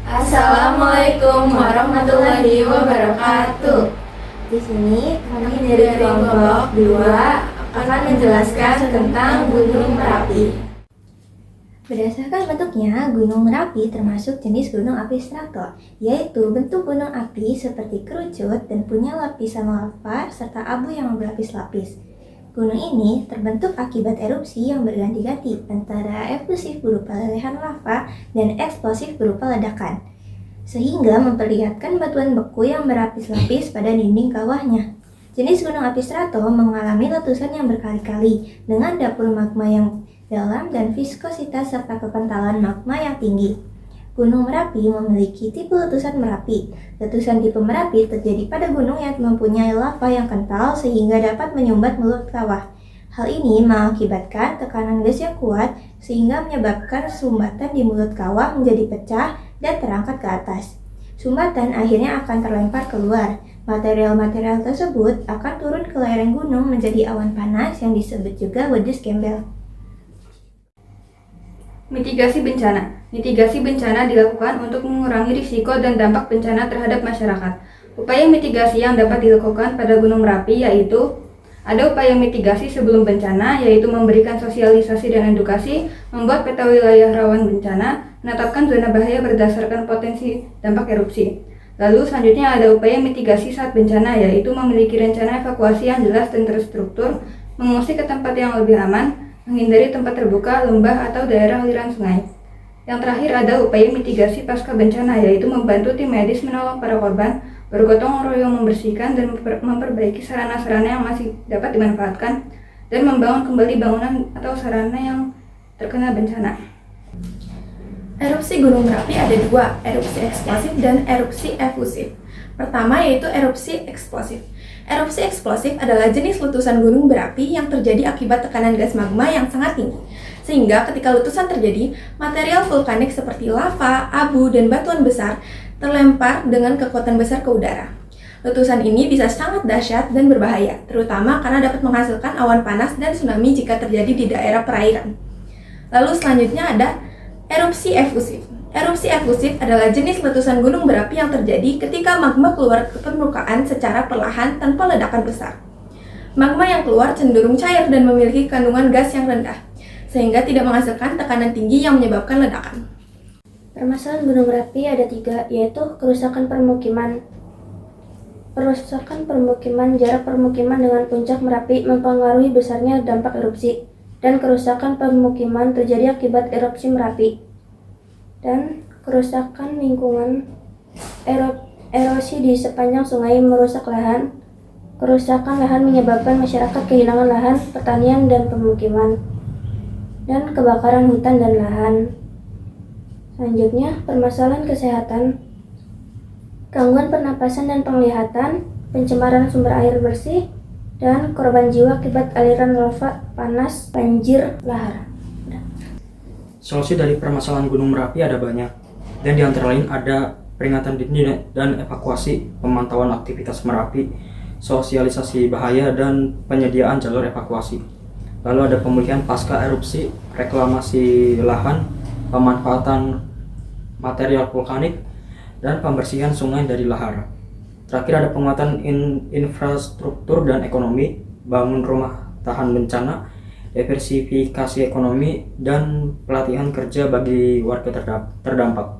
Assalamualaikum warahmatullahi wabarakatuh. Di sini kami dari kelompok 2 akan menjelaskan tentang Gunung Merapi. Berdasarkan bentuknya, Gunung Merapi termasuk jenis gunung api strato, yaitu bentuk gunung api seperti kerucut dan punya lapisan lava serta abu yang berlapis-lapis. Gunung ini terbentuk akibat erupsi yang berganti-ganti antara efusif berupa lelehan lava dan eksplosif berupa ledakan, sehingga memperlihatkan batuan beku yang berlapis-lapis pada dinding kawahnya. Jenis gunung api strato mengalami letusan yang berkali-kali dengan dapur magma yang dalam dan viskositas serta kekentalan magma yang tinggi. Gunung Merapi memiliki tipe letusan Merapi. Letusan tipe Merapi terjadi pada gunung yang mempunyai lava yang kental sehingga dapat menyumbat mulut kawah. Hal ini mengakibatkan tekanan gas yang kuat sehingga menyebabkan sumbatan di mulut kawah menjadi pecah dan terangkat ke atas. Sumbatan akhirnya akan terlempar keluar. Material-material tersebut akan turun ke lereng gunung menjadi awan panas yang disebut juga wedus gembel. Mitigasi bencana. Mitigasi bencana dilakukan untuk mengurangi risiko dan dampak bencana terhadap masyarakat. Upaya mitigasi yang dapat dilakukan pada Gunung Merapi yaitu ada upaya mitigasi sebelum bencana, yaitu memberikan sosialisasi dan edukasi, membuat peta wilayah rawan bencana, menetapkan zona bahaya berdasarkan potensi dampak erupsi. Lalu selanjutnya ada upaya mitigasi saat bencana, yaitu memiliki rencana evakuasi yang jelas dan terstruktur, mengungsi ke tempat yang lebih aman, menghindari tempat terbuka, lembah, atau daerah aliran sungai. Yang terakhir ada upaya mitigasi pasca bencana, yaitu membantu tim medis menolong para korban, bergotong royong membersihkan dan memperbaiki sarana-sarana yang masih dapat dimanfaatkan, dan membangun kembali bangunan atau sarana yang terkena bencana. Erupsi Gunung Merapi ada dua, erupsi eksplosif dan erupsi efusif. Pertama yaitu erupsi eksplosif. Erupsi eksplosif adalah jenis letusan gunung berapi yang terjadi akibat tekanan gas magma yang sangat tinggi. Sehingga ketika letusan terjadi, material vulkanik seperti lava, abu, dan batuan besar terlempar dengan kekuatan besar ke udara. Letusan ini bisa sangat dahsyat dan berbahaya, terutama karena dapat menghasilkan awan panas dan tsunami jika terjadi di daerah perairan. Lalu selanjutnya ada erupsi efusif. Erupsi efusif adalah jenis letusan gunung berapi yang terjadi ketika magma keluar ke permukaan secara perlahan tanpa ledakan besar. Magma yang keluar cenderung cair dan memiliki kandungan gas yang rendah, sehingga tidak menghasilkan tekanan tinggi yang menyebabkan ledakan. Permasalahan gunung berapi ada 3, yaitu kerusakan permukiman. Jarak permukiman dengan puncak Merapi mempengaruhi besarnya dampak erupsi, dan kerusakan permukiman terjadi akibat erupsi Merapi. Dan kerusakan lingkungan, erosi di sepanjang sungai merusak lahan. Kerusakan lahan menyebabkan masyarakat kehilangan lahan, pertanian, dan pemukiman. Dan kebakaran hutan dan lahan. Selanjutnya, permasalahan kesehatan, gangguan pernapasan dan penglihatan, pencemaran sumber air bersih, dan korban jiwa akibat aliran lava panas, banjir lahar. Solusi dari permasalahan Gunung Merapi ada banyak, dan di antara lain ada peringatan dini dan evakuasi, pemantauan aktivitas Merapi, sosialisasi bahaya, dan penyediaan jalur evakuasi. Lalu ada pemulihan pasca erupsi, reklamasi lahan, pemanfaatan material vulkanik, dan pembersihan sungai dari lahar. Terakhir ada penguatan infrastruktur dan ekonomi, bangun rumah tahan bencana, diversifikasi ekonomi, dan pelatihan kerja bagi warga terdampak.